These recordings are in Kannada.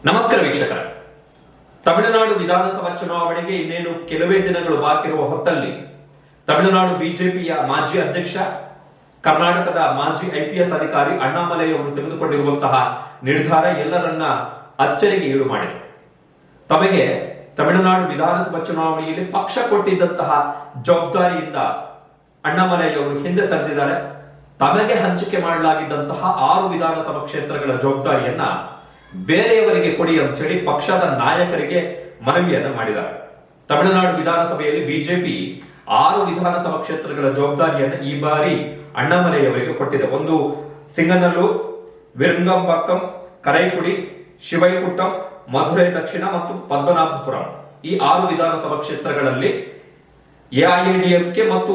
ನಮಸ್ಕಾರ ವೀಕ್ಷಕರ. ತಮಿಳುನಾಡು ವಿಧಾನಸಭಾ ಚುನಾವಣೆಗೆ ಇನ್ನೇನು ಕೆಲವೇ ದಿನಗಳು ಬಾಕಿ ಇರುವ ಹೊತ್ತಲ್ಲಿ ತಮಿಳುನಾಡು ಬಿಜೆಪಿಯ ಮಾಜಿ ಅಧ್ಯಕ್ಷ, ಕರ್ನಾಟಕದ ಮಾಜಿ ಐಪಿಎಸ್ ಅಧಿಕಾರಿ ಅಣ್ಣಾಮಲೈ ಅವರು ತೆಗೆದುಕೊಂಡಿರುವಂತಹ ನಿರ್ಧಾರ ಎಲ್ಲರನ್ನ ಅಚ್ಚರಿಗೆ ಈಡು ಮಾಡಿದೆ. ತಮಗೆ ತಮಿಳುನಾಡು ವಿಧಾನಸಭಾ ಚುನಾವಣೆಯಲ್ಲಿ ಪಕ್ಷ ಕೊಟ್ಟಿದ್ದಂತಹ ಜವಾಬ್ದಾರಿಯಿಂದ ಅಣ್ಣಾಮಲೈ ಅವರು ಹಿಂದೆ ಸರಿದಿದ್ದಾರೆ. ತಮಗೆ ಹಂಚಿಕೆ ಮಾಡಲಾಗಿದ್ದಂತಹ 6 ವಿಧಾನಸಭಾ ಕ್ಷೇತ್ರಗಳ ಜವಾಬ್ದಾರಿಯನ್ನ ಬೇರೆಯವರಿಗೆ ಕೊಡಿ ಅಂತ ಹೇಳಿ ಪಕ್ಷದ ನಾಯಕರಿಗೆ ಮನವಿಯನ್ನ ಮಾಡಿದ್ದಾರೆ. ತಮಿಳುನಾಡು ವಿಧಾನಸಭೆಯಲ್ಲಿ ಬಿಜೆಪಿ 6 ವಿಧಾನಸಭಾ ಕ್ಷೇತ್ರಗಳ ಜವಾಬ್ದಾರಿಯನ್ನು ಈ ಬಾರಿ ಅಣ್ಣಾಮಲೈ ಅವರಿಗೆ ಕೊಟ್ಟಿದೆ. ಒಂದು ಸಿಂಗನಲ್ಲೂರು, ವಿರಂಗಂಬಕ್ಕಂ, ಕರೈಕುಡಿ, ಶಿವೈಕುಟ್ಟಂ, ಮಧುರೈ ದಕ್ಷಿಣ ಮತ್ತು ಪದ್ಮನಾಭಪುರಂ ಈ 6 ವಿಧಾನಸಭಾ ಕ್ಷೇತ್ರಗಳಲ್ಲಿ ಎಐಎಡಿಎಂಕೆ ಮತ್ತು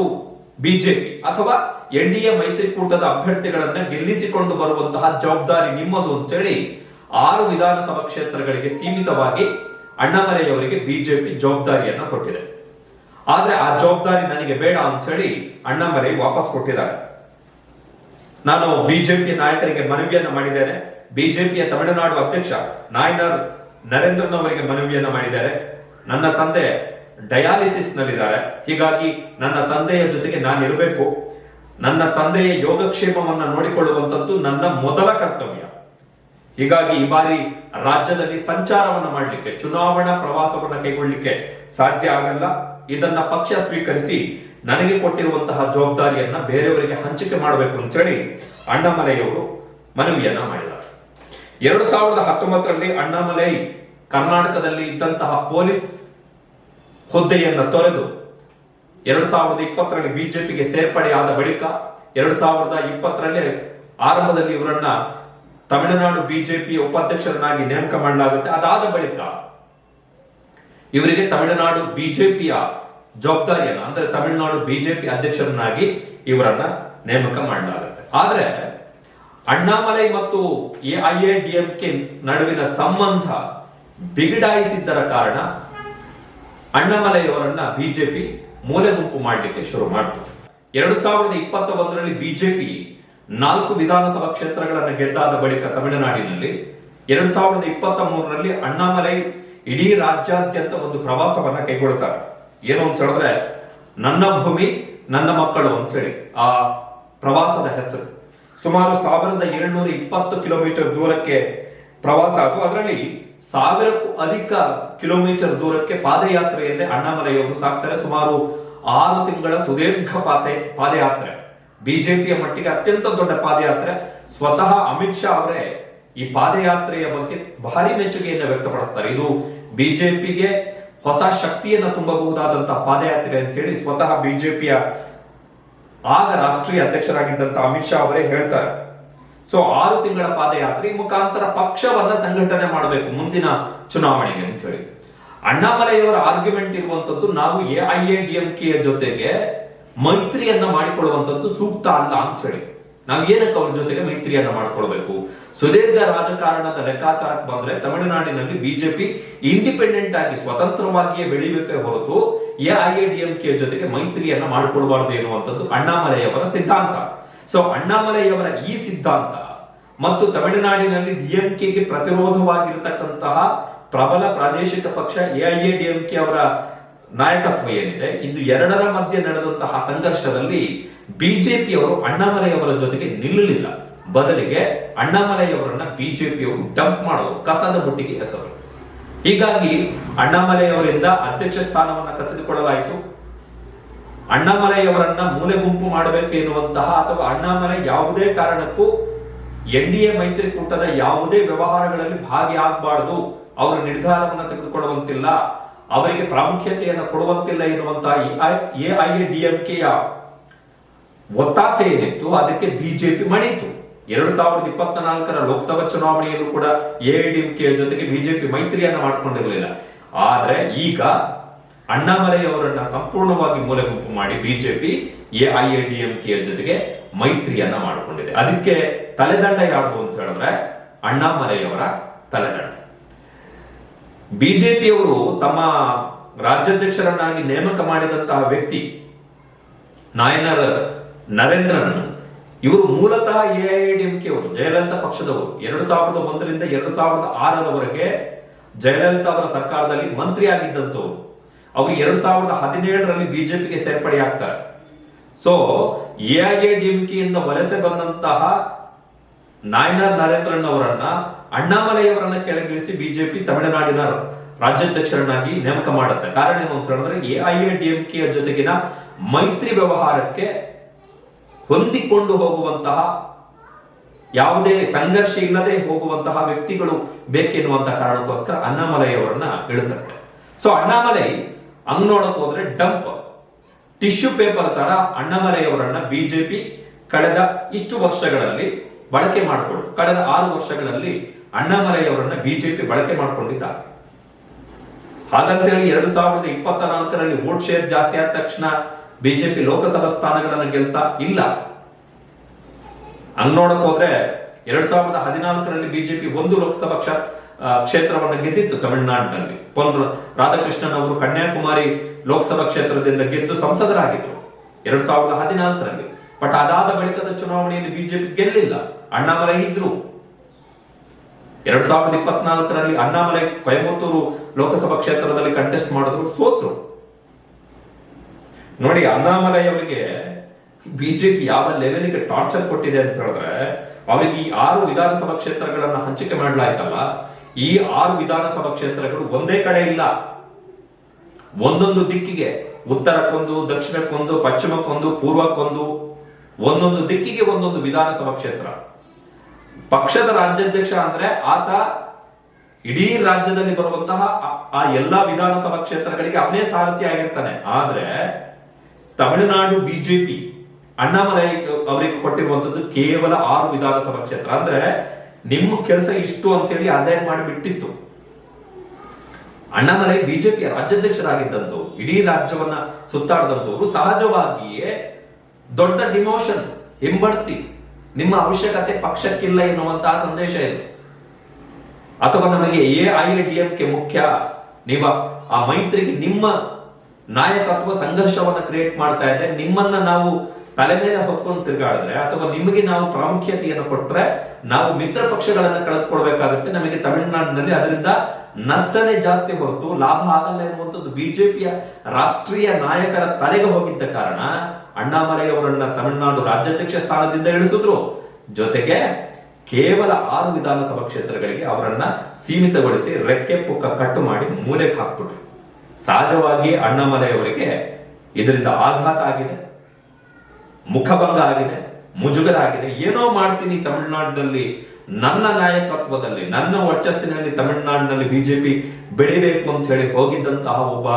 ಬಿಜೆಪಿ ಅಥವಾ ಎನ್ಡಿಎ ಮೈತ್ರಿಕೂಟದ ಅಭ್ಯರ್ಥಿಗಳನ್ನ ಗೆಲ್ಲಿಸಿಕೊಂಡು ಬರುವಂತಹ ಜವಾಬ್ದಾರಿ ನಿಮ್ಮದು ಅಂತೇಳಿ 6 ವಿಧಾನಸಭಾ ಕ್ಷೇತ್ರಗಳಿಗೆ ಸೀಮಿತವಾಗಿ ಅಣ್ಣಾಮಲೈ ಅವರಿಗೆ ಬಿಜೆಪಿ ಜವಾಬ್ದಾರಿಯನ್ನು ಕೊಟ್ಟಿದೆ. ಆದ್ರೆ ಆ ಜವಾಬ್ದಾರಿ ನನಗೆ ಬೇಡ ಅಂತ ಹೇಳಿ ಅಣ್ಣಾಮಲೈ ವಾಪಸ್ ಕೊಟ್ಟಿದ್ದಾರೆ. ನಾನು ಬಿಜೆಪಿ ನಾಯಕರಿಗೆ ಮನವಿಯನ್ನ ಮಾಡಿದ್ದೇನೆ. ಬಿಜೆಪಿಯ ತಮಿಳುನಾಡು ಅಧ್ಯಕ್ಷ ನಾಯನರ್ ನರೇಂದ್ರನ್ ಅವರಿಗೆ ಮನವಿಯನ್ನ ಮಾಡಿದ್ದಾರೆ. ನನ್ನ ತಂದೆ ಡಯಾಲಿಸಿಸ್ ನಲ್ಲಿದ್ದಾರೆ, ಹೀಗಾಗಿ ನನ್ನ ತಂದೆಯ ಜೊತೆಗೆ ನಾನು ಇರಬೇಕು. ನನ್ನ ತಂದೆಯ ಯೋಗಕ್ಷೇಮವನ್ನ ನೋಡಿಕೊಳ್ಳುವಂತದ್ದು ನನ್ನ ಮೊದಲ ಕರ್ತವ್ಯ. ಹೀಗಾಗಿ ಈ ಬಾರಿ ರಾಜ್ಯದಲ್ಲಿ ಸಂಚಾರವನ್ನು ಮಾಡಲಿಕ್ಕೆ, ಚುನಾವಣಾ ಪ್ರವಾಸವನ್ನು ಕೈಗೊಳ್ಳಲಿಕ್ಕೆ ಸಾಧ್ಯ ಆಗಲ್ಲ. ಇದನ್ನ ಪಕ್ಷ ಸ್ವೀಕರಿಸಿ ನನಗೆ ಕೊಟ್ಟಿರುವಂತಹ ಜವಾಬ್ದಾರಿಯನ್ನ ಬೇರೆಯವರಿಗೆ ಹಂಚಿಕೆ ಮಾಡಬೇಕು ಅಂತ ಹೇಳಿ ಅಣ್ಣಾಮಲೈ ಅವರು ಮನವಿಯನ್ನ ಮಾಡಿದ್ದಾರೆ. 2019ರಲ್ಲಿ ಅಣ್ಣಾಮಲೈ ಕರ್ನಾಟಕದಲ್ಲಿ ಇದ್ದಂತಹ ಪೊಲೀಸ್ ಹುದ್ದೆಯನ್ನ ತೊರೆದು 2020ರಲ್ಲಿ ಬಿಜೆಪಿಗೆ ಸೇರ್ಪಡೆಯಾದ ಬಳಿಕ 2020ರಲ್ಲಿ ಆರಂಭದಲ್ಲಿ ಇವರನ್ನ ತಮಿಳುನಾಡು ಬಿಜೆಪಿಯ ಉಪಾಧ್ಯಕ್ಷರನ್ನಾಗಿ ನೇಮಕ ಮಾಡಲಾಗುತ್ತೆ. ಅದಾದ ಬಳಿಕ ಇವರಿಗೆ ತಮಿಳುನಾಡು ಬಿಜೆಪಿಯ ಜವಾಬ್ದಾರಿಯನ್ನು, ಅಂದ್ರೆ ತಮಿಳುನಾಡು ಬಿಜೆಪಿ ಅಧ್ಯಕ್ಷರನ್ನಾಗಿ ಇವರನ್ನ ನೇಮಕ ಮಾಡಲಾಗುತ್ತೆ. ಆದ್ರೆ ಅಣ್ಣಾಮಲೈ ಮತ್ತು ಎಐಎಡಿಎಂಕೆ ನಡುವಿನ ಸಂಬಂಧ ಬಿಗಡಾಯಿಸಿದ್ದರ ಕಾರಣ ಅಣ್ಣಾಮಲೈ ಅವರನ್ನ ಬಿಜೆಪಿ ಮೂಲೆ ಗುಂಪು ಮಾಡಲಿಕ್ಕೆ ಶುರು ಮಾಡಿತು. 2021ರಲ್ಲಿ ಬಿಜೆಪಿ 4 ವಿಧಾನಸಭಾ ಕ್ಷೇತ್ರಗಳನ್ನು ಗೆದ್ದಾದ ಬಳಿಕ ತಮಿಳುನಾಡಿನಲ್ಲಿ 2023ರಲ್ಲಿ ಅಣ್ಣಾಮಲೈ ಇಡೀ ರಾಜ್ಯಾದ್ಯಂತ ಒಂದು ಪ್ರವಾಸವನ್ನ ಕೈಗೊಳ್ಳುತ್ತಾರೆ. ಏನು ಅಂತ ಹೇಳಿದ್ರೆ, ನನ್ನ ಭೂಮಿ ನನ್ನ ಮಕ್ಕಳು ಅಂತ ಹೇಳಿ ಆ ಪ್ರವಾಸದ ಹೆಸರು. ಸುಮಾರು 1720 ಕಿಲೋಮೀಟರ್ ದೂರಕ್ಕೆ ಪ್ರವಾಸ ಅದು. ಅದರಲ್ಲಿ 1000ಕ್ಕೂ ಅಧಿಕ ಕಿಲೋಮೀಟರ್ ದೂರಕ್ಕೆ ಪಾದಯಾತ್ರೆಯಲ್ಲೇ ಅಣ್ಣಾಮಲೈ ಅವರು ಸಾಕ್ತಾರೆ. ಸುಮಾರು 6 ತಿಂಗಳ ಸುದೀರ್ಘ ಪಾದಯಾತ್ರೆ, ಬಿಜೆಪಿಯ ಮಟ್ಟಿಗೆ ಅತ್ಯಂತ ದೊಡ್ಡ ಪಾದಯಾತ್ರೆ. ಸ್ವತಃ ಅಮಿತ್ ಶಾ ಅವರೇ ಈ ಪಾದಯಾತ್ರೆಯ ಬಗ್ಗೆ ಭಾರಿ ಮೆಚ್ಚುಗೆಯನ್ನು ವ್ಯಕ್ತಪಡಿಸ್ತಾರೆ. ಇದು ಬಿಜೆಪಿಗೆ ಹೊಸ ಶಕ್ತಿಯನ್ನು ತುಂಬಬಹುದಾದಂತಹ ಪಾದಯಾತ್ರೆ ಅಂತ ಹೇಳಿ ಸ್ವತಃ ಬಿಜೆಪಿಯ ಆಗ ರಾಷ್ಟ್ರೀಯ ಅಧ್ಯಕ್ಷರಾಗಿದ್ದಂತಹ ಅಮಿತ್ ಶಾ ಅವರೇ ಹೇಳ್ತಾರೆ. ಸೊ 6 ತಿಂಗಳ ಪಾದಯಾತ್ರೆ ಮುಖಾಂತರ ಪಕ್ಷವನ್ನ ಸಂಘಟನೆ ಮಾಡಬೇಕು ಮುಂದಿನ ಚುನಾವಣೆಗೆ ಅಂತ ಹೇಳಿ. ಅಣ್ಣಾಮಲೈ ಅವರ ಆರ್ಗ್ಯುಮೆಂಟ್ ಇರುವಂತದ್ದು, ನಾವು ಎಐಎಡಿಎಂಕೆ ಜೊತೆಗೆ ಮೈತ್ರಿಯನ್ನ ಮಾಡಿಕೊಳ್ಳುವಂತದ್ದು ಸೂಕ್ತ ಅಲ್ಲ ಅಂತ ಹೇಳಿ. ನಾವು ಏನಕ್ಕೆ ಅವ್ರ ಜೊತೆಗೆ ಮೈತ್ರಿಯನ್ನ ಮಾಡಿಕೊಳ್ಬೇಕು? ಸುದೀರ್ಘ ರಾಜಕಾರಣದ ಲೆಕ್ಕಾಚಾರಕ್ಕೆ ಬಂದ್ರೆ ತಮಿಳುನಾಡಿನಲ್ಲಿ ಬಿಜೆಪಿ ಇಂಡಿಪೆಂಡೆಂಟ್ ಆಗಿ ಸ್ವತಂತ್ರವಾಗಿಯೇ ಬೆಳಿಬೇಕೇ ಹೊರತು ಎಐಎಡಿಎಂಕೆ ಜೊತೆಗೆ ಮೈತ್ರಿಯನ್ನ ಮಾಡಿಕೊಳ್ಬಾರ್ದು ಎನ್ನುವಂಥದ್ದು ಅಣ್ಣಾಮಲೈ ಅವರ ಸಿದ್ಧಾಂತ. ಸೊ ಅಣ್ಣಾಮಲೈ ಅವರ ಈ ಸಿದ್ಧಾಂತ ಮತ್ತು ತಮಿಳುನಾಡಿನಲ್ಲಿ ಡಿಎಂಕೆಗೆ ಪ್ರತಿರೋಧವಾಗಿರತಕ್ಕಂತಹ ಪ್ರಬಲ ಪ್ರಾದೇಶಿಕ ಪಕ್ಷ ಎಐಎಡಿಎಂಕೆ ಅವರ ನಾಯಕತ್ವ ಏನಿದೆ, ಇದು ಎರಡರ ಮಧ್ಯೆ ನಡೆದಂತಹ ಸಂಘರ್ಷದಲ್ಲಿ ಬಿಜೆಪಿ ಅವರು ಅಣ್ಣಾಮಲೈ ಅವರ ಜೊತೆಗೆ ನಿಲ್ಲಲಿಲ್ಲ. ಬದಲಿಗೆ ಅಣ್ಣಾಮಲೈ ಅವರನ್ನ ಬಿಜೆಪಿ ಅವರು ಡಂಪ್ ಮಾಡೋದು, ಕಸದ ಬುಟ್ಟಿಗೆ ಹೆಸರು. ಹೀಗಾಗಿ ಅಣ್ಣಾಮಲೈ ಅವರಿಂದ ಅಧ್ಯಕ್ಷ ಸ್ಥಾನವನ್ನ ಕಸಿದುಕೊಳ್ಳಲಾಯಿತು. ಅಣ್ಣಾಮಲೈ ಅವರನ್ನ ಮೂಲೆ ಗುಂಪು ಮಾಡಬೇಕು ಎನ್ನುವಂತಹ ಅಥವಾ ಅಣ್ಣಾಮಲೈ ಯಾವುದೇ ಕಾರಣಕ್ಕೂ ಎನ್ಡಿಎ ಮೈತ್ರಿಕೂಟದ ಯಾವುದೇ ವ್ಯವಹಾರಗಳಲ್ಲಿ ಭಾಗಿಯಾಗಬಾರದು, ಅವರ ನಿರ್ಧಾರವನ್ನು ತೆಗೆದುಕೊಳ್ಳುವಂತಿಲ್ಲ, ಅವರಿಗೆ ಪ್ರಾಮುಖ್ಯತೆಯನ್ನು ಕೊಡುವಂತಿಲ್ಲ ಎನ್ನುವಂತಹ ಎಐಎಡಿಎಂಕೆಯ ಒತ್ತಾಸೆ ಏನಿತ್ತು ಅದಕ್ಕೆ ಬಿಜೆಪಿ ಮಣಿಯಿತು. 2024ರ ಲೋಕಸಭಾ ಚುನಾವಣೆಯಲ್ಲೂ ಕೂಡ ಎಐಎಡಿಎಂಕೆ ಜೊತೆಗೆ ಬಿಜೆಪಿ ಮೈತ್ರಿಯನ್ನ ಮಾಡಿಕೊಂಡಿರಲಿಲ್ಲ. ಆದ್ರೆ ಈಗ ಅಣ್ಣಾಮಲೈ ಅವರನ್ನ ಸಂಪೂರ್ಣವಾಗಿ ಮೂಲೆ ಗುಂಪು ಮಾಡಿ ಬಿಜೆಪಿ ಎಐಎಡಿಎಂಕೆಯ ಜೊತೆಗೆ ಮೈತ್ರಿಯನ್ನ ಮಾಡಿಕೊಂಡಿದೆ. ಅದಕ್ಕೆ ತಲೆದಂಡ ಯಾವುದು ಅಂತ ಹೇಳಿದ್ರೆ ಅಣ್ಣಾಮಲೈ ಅವರ ತಲೆದಂಡ. ಬಿಜೆಪಿಯವರು ತಮ್ಮ ರಾಜ್ಯಾಧ್ಯಕ್ಷರನ್ನಾಗಿ ನೇಮಕ ಮಾಡಿದಂತಹ ವ್ಯಕ್ತಿ ನಾಯನರ್ ನರೇಂದ್ರನ್ ಇವರು ಮೂಲತಃ ಎಐಎಡಿಎಂಕೆ ಅವರು, ಜಯಲಲಿತಾ ಪಕ್ಷದವರು. 2001ರಿಂದ 2006ರವರೆಗೆ ಜಯಲಲಿತಾ ಅವರ ಸರ್ಕಾರದಲ್ಲಿ ಮಂತ್ರಿ ಆಗಿದ್ದಂಥವ್ರು. ಅವರು 2017ರಲ್ಲಿ ಬಿಜೆಪಿಗೆ ಸೇರ್ಪಡೆ ಆಗ್ತಾರೆ. ಸೊ ಎಐಎಡಿಎಂಕೆಯಿಂದ ವಲಸೆ ಬಂದಂತಹ ನಾಯನಾರ್ ನರೇಂದ್ರನ್ ಅವರನ್ನ ಅಣ್ಣಾಮಲೈಯವರನ್ನ ಕೆಳಗಿಳಿಸಿ ಬಿಜೆಪಿ ತಮಿಳುನಾಡಿನ ರಾಜ್ಯಾಧ್ಯಕ್ಷರನ್ನಾಗಿ ನೇಮಕ ಮಾಡುತ್ತೆ. ಕಾರಣ ಏನು ಅಂತ ಹೇಳಿದ್ರೆ ಎಐಎಡಿಎಂಕೆ ಜೊತೆಗಿನ ಮೈತ್ರಿ ವ್ಯವಹಾರಕ್ಕೆ ಹೊಂದಿಕೊಂಡು ಹೋಗುವಂತಹ, ಯಾವುದೇ ಸಂಘರ್ಷ ಇಲ್ಲದೆ ಹೋಗುವಂತಹ ವ್ಯಕ್ತಿಗಳು ಬೇಕೆನ್ನುವಂತಹ ಕಾರಣಕ್ಕೋಸ್ಕರ ಅಣ್ಣಾಮಲೈ ಅವರನ್ನ ಇಳಿಸುತ್ತೆ. ಸೊ ಅಣ್ಣಾಮಲೈ ಹಂಗ್ ನೋಡಕ್ ಹೋದ್ರೆ ಡಂಪ್ ಟಿಶ್ಯೂ ಪೇಪರ್ ತರ ಅಣ್ಣಾಮಲೈ ಅವರನ್ನ ಬಿಜೆಪಿ ಕಳೆದ ಇಷ್ಟು ವರ್ಷಗಳಲ್ಲಿ ಬಳಕೆ ಮಾಡಿಕೊಂಡು, ಕಳೆದ 6 ವರ್ಷಗಳಲ್ಲಿ ಅಣ್ಣಾಮಲೈ ಅವರನ್ನ ಬಿಜೆಪಿ ಬಳಕೆ ಮಾಡಿಕೊಂಡಿದ್ದಾರೆ. ಹಾಗಂತೇಳಿ 2024ರಲ್ಲಿ ವೋಟ್ ಶೇರ್ ಜಾಸ್ತಿ ಆದ ತಕ್ಷಣ ಬಿಜೆಪಿ ಲೋಕಸಭಾ ಸ್ಥಾನಗಳನ್ನ ಗೆಲ್ತಾ ಇಲ್ಲ. ಹಂಗ್ ನೋಡಕ್ ಹೋದ್ರೆ 2014ರಲ್ಲಿ ಬಿಜೆಪಿ 1 ಲೋಕಸಭಾ ಕ್ಷೇತ್ರವನ್ನು ಗೆದ್ದಿತ್ತು ತಮಿಳುನಾಡಿನಲ್ಲಿ. ಪೊನ್ ರಾಧಾಕೃಷ್ಣನ್ ಅವರು ಕನ್ಯಾಕುಮಾರಿ ಲೋಕಸಭಾ ಕ್ಷೇತ್ರದಿಂದ ಗೆದ್ದು ಸಂಸದರಾಗಿದ್ರು 2014ರಲ್ಲಿ. ಬಟ್ ಅದಾದ ಬಳಿಕದ ಚುನಾವಣೆಯಲ್ಲಿ ಬಿಜೆಪಿ ಗೆಲ್ಲಿಲ್ಲ, ಅಣ್ಣಾಮಲೈ ಇದ್ರು. 2024ರಲ್ಲಿ ಅಣ್ಣಾಮಲೈ ಕೊಯಮತ್ತೂರು ಲೋಕಸಭಾ ಕ್ಷೇತ್ರದಲ್ಲಿ ಕಂಟೆಸ್ಟ್ ಮಾಡಿದ್ರು, ಸೋತ್ರು. ನೋಡಿ, ಅಣ್ಣಾಮಲೈ ಅವರಿಗೆ ಬಿಜೆಪಿ ಯಾವ ಲೆವೆಲ್ಗೆ ಟಾರ್ಚರ್ ಕೊಟ್ಟಿದೆ ಅಂತ ಹೇಳಿದ್ರೆ, ಅವರಿಗೆ ಈ 6 ವಿಧಾನಸಭಾ ಕ್ಷೇತ್ರಗಳನ್ನ ಹಂಚಿಕೆ ಮಾಡಲಾಯ್ತಲ್ಲ, ಈ 6 ವಿಧಾನಸಭಾ ಕ್ಷೇತ್ರಗಳು ಒಂದೇ ಕಡೆ ಇಲ್ಲ. ಒಂದೊಂದು ದಿಕ್ಕಿಗೆ, ಉತ್ತರಕ್ಕೊಂದು, ದಕ್ಷಿಣಕ್ಕೊಂದು, ಪಶ್ಚಿಮಕ್ಕೊಂದು, ಪೂರ್ವಕ್ಕೊಂದು, ಒಂದೊಂದು ದಿಕ್ಕಿಗೆ ಒಂದೊಂದು ವಿಧಾನಸಭಾ ಕ್ಷೇತ್ರ. ಪಕ್ಷದ ರಾಜ್ಯಾಧ್ಯಕ್ಷ ಅಂದ್ರೆ ಆತ ಇಡೀ ರಾಜ್ಯದಲ್ಲಿ ಬರುವಂತಹ ಆ ಎಲ್ಲಾ ವಿಧಾನಸಭಾ ಕ್ಷೇತ್ರಗಳಿಗೆ ಅವನೇ ಸಾರಥಿ ಆಗಿರ್ತಾನೆ. ಆದ್ರೆ ತಮಿಳುನಾಡು ಬಿಜೆಪಿ ಅಣ್ಣಾಮಲೈ ಅವರಿಗೆ ಕೊಟ್ಟಿರುವಂತದ್ದು ಕೇವಲ 6 ವಿಧಾನಸಭಾ ಕ್ಷೇತ್ರ. ಅಂದ್ರೆ ನಿಮ್ಮ ಕೆಲಸ ಇಷ್ಟು ಅಂತೇಳಿ ಅಸೈನ್ ಮಾಡಿ ಬಿಟ್ಟಿತ್ತು. ಅಣ್ಣಾಮಲೈ ಬಿಜೆಪಿಯ ರಾಜ್ಯಾಧ್ಯಕ್ಷರಾಗಿದ್ದಂಥವ್ರು, ಇಡೀ ರಾಜ್ಯವನ್ನ ಸುತ್ತಾಡದಂತವ್ರು. ಸಹಜವಾಗಿಯೇ ದೊಡ್ಡ ಡಿಮೋಷನ್, ಹಿಂಬಡ್ತಿ, ನಿಮ್ಮ ಅವಶ್ಯಕತೆ ಪಕ್ಷಕ್ಕಿಲ್ಲ ಎನ್ನುವಂತಹ ಸಂದೇಶ ಇದು. ಅಥವಾ ನಮಗೆ ಎಐಎಡಿಎಂಕೆ ಮುಖ್ಯ, ನೀವು ಆ ಮೈತ್ರಿಗೆ ನಿಮ್ಮ ನಾಯಕತ್ವ ಸಂಘರ್ಷವನ್ನ ಕ್ರಿಯೇಟ್ ಮಾಡ್ತಾ ಇದೆ, ನಿಮ್ಮನ್ನ ನಾವು ತಲೆ ಮೇಲೆ ಹೊತ್ಕೊಂಡು ತಿರುಗಾಡಿದ್ರೆ, ಅಥವಾ ನಿಮಗೆ ನಾವು ಪ್ರಾಮುಖ್ಯತೆಯನ್ನು ಕೊಟ್ಟರೆ ನಾವು ಮಿತ್ರ ಪಕ್ಷಗಳನ್ನ ಕಳೆದುಕೊಳ್ಬೇಕಾಗುತ್ತೆ. ನಮಗೆ ತಮಿಳುನಾಡಿನಲ್ಲಿ ಅದರಿಂದ ನಷ್ಟನೇ ಜಾಸ್ತಿ ಹೊರತು ಲಾಭ ಆಗಲ್ಲ ಎನ್ನುವಂಥದ್ದು ಬಿಜೆಪಿಯ ರಾಷ್ಟ್ರೀಯ ನಾಯಕರ ತಲೆಗೆ ಹೋಗಿದ್ದ ಕಾರಣ ಅಣ್ಣಾಮಲೈ ಅವರನ್ನ ತಮಿಳುನಾಡು ರಾಜ್ಯಾಧ್ಯಕ್ಷ ಸ್ಥಾನದಿಂದ ಇಳಿಸಿದ್ರು. ಜೊತೆಗೆ ಕೇವಲ 6 ವಿಧಾನಸಭಾ ಕ್ಷೇತ್ರಗಳಿಗೆ ಅವರನ್ನ ಸೀಮಿತಗೊಳಿಸಿ ರೆಕ್ಕೆ ಪುಕ್ಕ ಕಟ್ಟು ಮಾಡಿ ಮೂಲೆಗೆ ಹಾಕ್ಬಿಟ್ರು. ಸಹಜವಾಗಿ ಅಣ್ಣಾಮಲೈ ಅವರಿಗೆ ಇದರಿಂದ ಆಘಾತ ಆಗಿದೆ, ಮುಖಭಂಗ ಆಗಿದೆ, ಮುಜುಗರ ಆಗಿದೆ. ಏನೋ ಮಾಡ್ತೀನಿ ತಮಿಳುನಾಡಿನಲ್ಲಿ, ನನ್ನ ನಾಯಕತ್ವದಲ್ಲಿ, ನನ್ನ ವರ್ಚಸ್ಸಿನಲ್ಲಿ ತಮಿಳುನಾಡಿನಲ್ಲಿ ಬಿಜೆಪಿ ಬೆಳಿಬೇಕು ಅಂತ ಹೇಳಿ ಹೋಗಿದ್ದಂತಹ ಒಬ್ಬ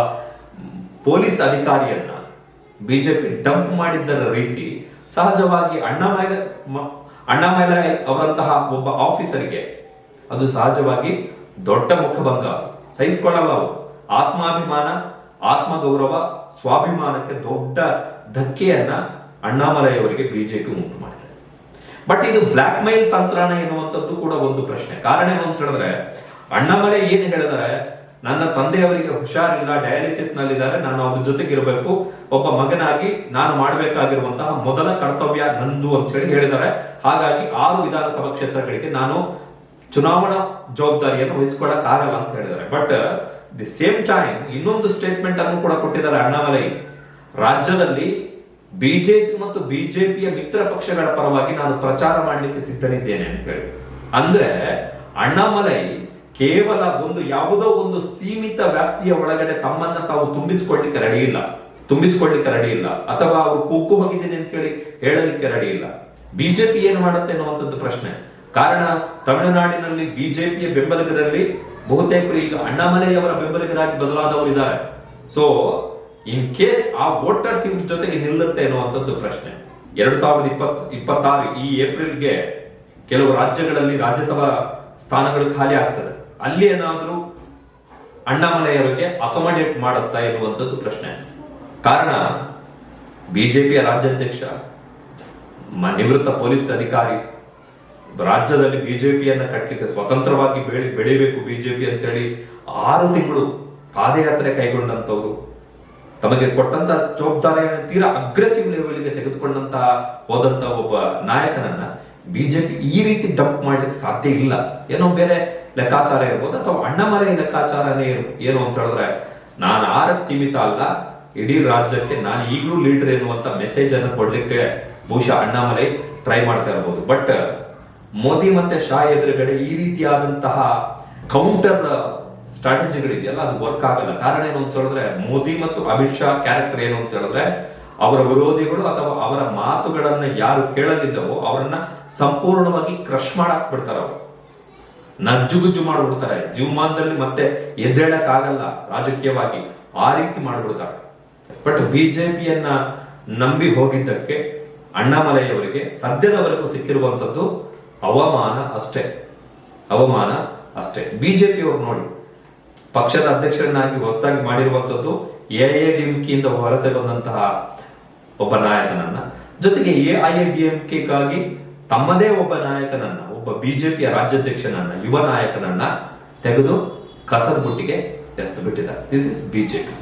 ಪೊಲೀಸ್ ಅಧಿಕಾರಿಯನ್ನ ಬಿಜೆಪಿ ಡಂಪ್ ಮಾಡಿದ್ದರ ರೀತಿ ಸಹಜವಾಗಿ ಅಣ್ಣಾಮಲೈ ಅವರಂತಹ ಒಬ್ಬ ಆಫೀಸರ್ಗೆ ಅದು ಸಹಜವಾಗಿ ದೊಡ್ಡ ಮುಖಭಂಗ, ಸಹಿಸಿಕೊಳ್ಳಲ್ಲ. ಅವರು ಆತ್ಮಾಭಿಮಾನ, ಆತ್ಮಗೌರವ, ಸ್ವಾಭಿಮಾನಕ್ಕೆ ದೊಡ್ಡ ಧಕ್ಕೆಯನ್ನ ಅಣ್ಣಾಮಲೈ ಅವರಿಗೆ ಬಿಜೆಪಿ ಉಂಟು ಮಾಡಿದೆ. ಬಟ್ ಇದು ಬ್ಲಾಕ್ ಮೇಲ್ ತಂತ್ರನ ಎನ್ನುವಂಥದ್ದು ಕೂಡ ಒಂದು ಪ್ರಶ್ನೆ. ಕಾರಣ ಏನು ಅಂತ ಹೇಳಿದ್ರೆ, ಅಣ್ಣಾಮಲೈ ಏನು ಹೇಳಿದರೆ, ನನ್ನ ತಂದೆಯವರಿಗೆ ಹುಷಾರಿಲ್ಲ, ಡಯಾಲಿಸಿಸ್ ನಲ್ಲಿದ್ದಾರೆ, ನಾನು ಅವ್ರ ಜೊತೆಗಿರಬೇಕು, ಒಬ್ಬ ಮಗನಾಗಿ ನಾನು ಮಾಡಬೇಕಾಗಿರುವಂತಹ ಮೊದಲ ಕರ್ತವ್ಯ ನಂದು ಅಂತ ಹೇಳಿ ಹೇಳಿದ್ದಾರೆ. ಹಾಗಾಗಿ 6 ವಿಧಾನಸಭಾ ಕ್ಷೇತ್ರಗಳಿಗೆ ನಾನು ಚುನಾವಣಾ ಜವಾಬ್ದಾರಿಯನ್ನು ವಹಿಸಿಕೊಳ್ಳಕ್ ಆಗಲ್ಲ ಅಂತ ಹೇಳಿದ್ದಾರೆ. ಬಟ್ ದಿ ಸೇಮ್ ಟೈಮ್ ಇನ್ನೊಂದು ಸ್ಟೇಟ್ಮೆಂಟ್ ಅನ್ನು ಕೂಡ ಕೊಟ್ಟಿದ್ದಾರೆ ಅಣ್ಣಾಮಲೈ. ರಾಜ್ಯದಲ್ಲಿ ಬಿಜೆಪಿ ಮತ್ತು ಬಿಜೆಪಿಯ ಮಿತ್ರ ಪಕ್ಷಗಳ ಪರವಾಗಿ ನಾನು ಪ್ರಚಾರ ಮಾಡಲಿಕ್ಕೆ ಸಿದ್ಧನಿದ್ದೇನೆ ಅಂತ ಹೇಳಿ. ಅಂದ್ರೆ ಅಣ್ಣಾಮಲೈ ಕೇವಲ ಯಾವುದೋ ಒಂದು ಸೀಮಿತ ವ್ಯಾಪ್ತಿಯ ಒಳಗಡೆ ತಮ್ಮನ್ನ ತಾವು ತುಂಬಿಸಿಕೊಳ್ಳಿಕ್ಕೆ ರೆಡಿ ಇಲ್ಲ, ಅಥವಾ ಅವರು ಕುಗ್ಗು ಹೋಗಿದ್ದೀನಿ ಅಂತ ಹೇಳಿ ಹೇಳಲಿಕ್ಕೆ ರೆಡಿ ಇಲ್ಲ. ಬಿಜೆಪಿ ಏನು ಮಾಡುತ್ತೆ ಅನ್ನುವಂಥದ್ದು ಪ್ರಶ್ನೆ. ಕಾರಣ ತಮಿಳುನಾಡಿನಲ್ಲಿ ಬಿಜೆಪಿಯ ಬೆಂಬಲಿಗರಲ್ಲಿ ಬಹುತೇಕರು ಈಗ ಅಣ್ಣಾಮಲೈ ಅವರ ಬೆಂಬಲಿಗರಾಗಿ ಬದಲಾದವರು ಇದ್ದಾರೆ. ಸೊ ಇನ್ ಕೇಸ್ ಆ ವೋಟರ್ಸ್ ಇವ್ರ ಜೊತೆಗೆ ನಿಲ್ಲುತ್ತೆ ಅನ್ನುವಂಥದ್ದು ಪ್ರಶ್ನೆ. 2026 ಈ ಏಪ್ರಿಲ್ಗೆ ಕೆಲವು ರಾಜ್ಯಗಳಲ್ಲಿ ರಾಜ್ಯಸಭಾ ಸ್ಥಾನಗಳು ಖಾಲಿ ಆಗ್ತದೆ. ಅಲ್ಲಿ ಏನಾದ್ರೂ ಅಣ್ಣಾಮಲೈ ಅವರಿಗೆ ಅಕೊಮಡೇಟ್ ಮಾಡುತ್ತಾ ಎನ್ನುವಂಥದ್ದು ಪ್ರಶ್ನೆ. ಕಾರಣ ಬಿಜೆಪಿಯ ರಾಜ್ಯಾಧ್ಯಕ್ಷ, ನಿವೃತ್ತ ಪೊಲೀಸ್ ಅಧಿಕಾರಿ, ರಾಜ್ಯದಲ್ಲಿ ಬಿಜೆಪಿಯನ್ನ ಕಟ್ಟಲಿಕ್ಕೆ ಸ್ವತಂತ್ರವಾಗಿ ಬೆಳಿಬೇಕು ಬಿಜೆಪಿ ಅಂತೇಳಿ 6 ತಿಂಗಳು ಪಾದಯಾತ್ರೆ ಕೈಗೊಂಡಂತವ್ರು. ತಮಗೆ ಕೊಟ್ಟಂತ ಜವಾಬ್ದಾರಿಯನ್ನು ತೀರಾ ಅಗ್ರೆಸಿವ್ ಲೆವೆಲ್ಗೆ ತೆಗೆದುಕೊಂಡಂತ ಹೋದಂತ ಒಬ್ಬ ನಾಯಕನನ್ನ ಬಿಜೆಪಿ ಈ ರೀತಿ ಡಂಪ್ ಮಾಡ್ಲಿಕ್ಕೆ ಸಾಧ್ಯ ಇಲ್ಲ. ಏನೋ ಬೇರೆ ಲೆಕ್ಕಾಚಾರ ಇರ್ಬೋದು, ಅಥವಾ ಅಣ್ಣಾಮಲೈ ಲೆಕ್ಕಾಚಾರನೇ ಏನು ಅಂತ ಹೇಳಿದ್ರೆ, ನಾನು ಆರಕ್ಕೆ ಸೀಮಿತ ಅಲ್ಲ, ಇಡೀ ರಾಜ್ಯಕ್ಕೆ ನಾನು ಈಗಲೂ ಲೀಡರ್ ಎನ್ನುವಂತ ಮೆಸೇಜ್ ಅನ್ನು ಕೊಡ್ಲಿಕ್ಕೆ ಬಹುಶಃ ಅಣ್ಣಾಮಲೈ ಟ್ರೈ ಮಾಡ್ತಾ ಇರಬಹುದು. ಬಟ್ ಮೋದಿ ಮತ್ತೆ ಶಾ ಎದುರುಗಡೆ ಈ ರೀತಿಯಾದಂತಹ ಕೌಂಟರ್ ಸ್ಟ್ರಾಟಜಿಗಳಿದೆಯಲ್ಲ, ಅದು ವರ್ಕ್ ಆಗಲ್ಲ. ಕಾರಣ ಏನು ಅಂತ ಹೇಳಿದ್ರೆ, ಮೋದಿ ಮತ್ತು ಅಮಿತ್ ಶಾ ಕ್ಯಾರೆಕ್ಟರ್ ಏನು ಅಂತ ಹೇಳಿದ್ರೆ, ಅವರ ವಿರೋಧಿಗಳು ಅಥವಾ ಅವರ ಮಾತುಗಳನ್ನ ಯಾರು ಕೇಳಲಿಲ್ಲವೋ ಅವರನ್ನ ಸಂಪೂರ್ಣವಾಗಿ ಕ್ರಶ್ ಮಾಡಕ್ ಬಿಡ್ತಾರೆ. ಅವರು ನಜ್ಜುಗುಜ್ಜು ಮಾಡ್ಬಿಡ್ತಾರೆ. ಜೀವಮಾನದಲ್ಲಿ ಮತ್ತೆ ಎದ್ದೇಳಕ್ ಆಗಲ್ಲ ರಾಜಕೀಯವಾಗಿ, ಆ ರೀತಿ ಮಾಡ್ಬಿಡ್ತಾರೆ. ಬಟ್ ಬಿಜೆಪಿಯನ್ನ ನಂಬಿ ಹೋಗಿದ್ದಕ್ಕೆ ಅಣ್ಣಾಮಲೈ ಅವರಿಗೆ ಸದ್ಯದವರೆಗೂ ಸಿಕ್ಕಿರುವಂತದ್ದು ಅವಮಾನ ಅಷ್ಟೇ. ಬಿಜೆಪಿ ಅವರು ನೋಡಿ, ಪಕ್ಷದ ಅಧ್ಯಕ್ಷರನ್ನಾಗಿ ಹೊಸದಾಗಿ ಮಾಡಿರುವಂತದ್ದು ಎಐಎಡಿಎಂಕೆಯಿಂದ ವಲಸೆ ಬಂದಂತಹ ಒಬ್ಬ ನಾಯಕನನ್ನ, ಜೊತೆಗೆ ಎಐಎಡಿಎಂಕೆಗಾಗಿ ತಮ್ಮದೇ ಒಬ್ಬ ನಾಯಕನನ್ನ, ಒಬ್ಬ ಬಿಜೆಪಿಯ ರಾಜ್ಯಾಧ್ಯಕ್ಷನನ್ನ, ಯುವ ನಾಯಕನನ್ನ ತೆಗೆದು ಕಸದ ಬುಟ್ಟಿಗೆ ಎಸ್ದು ಬಿಟ್ಟಿದ್ದಾರೆ. This is BJP.